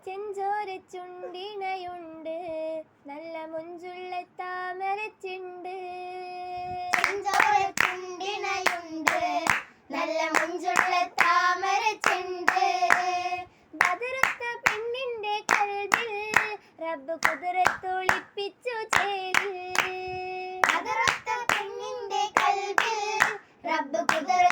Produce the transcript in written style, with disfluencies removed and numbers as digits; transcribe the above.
ചെഞ്ചോര ചുണ്ടിണയുണ്ട്, നല്ല മുഞ്ചുള്ള താമരച്ചുണ്ട്. ചെഞ്ചോര ചുണ്ടിണയുണ്ട്, നല്ല മുഞ്ചുള്ള താമരച്ചുണ്ട്. ബദറുത്ത പെണ്ണിന്റെ കൽബിൽ റബ്ബ് കുതിരത്തൊളിപ്പിച്ചു ചേര്. ബദറുത്ത പെണ്ണിന്റെ കൽബിൽ റബ്ബ് കുതിര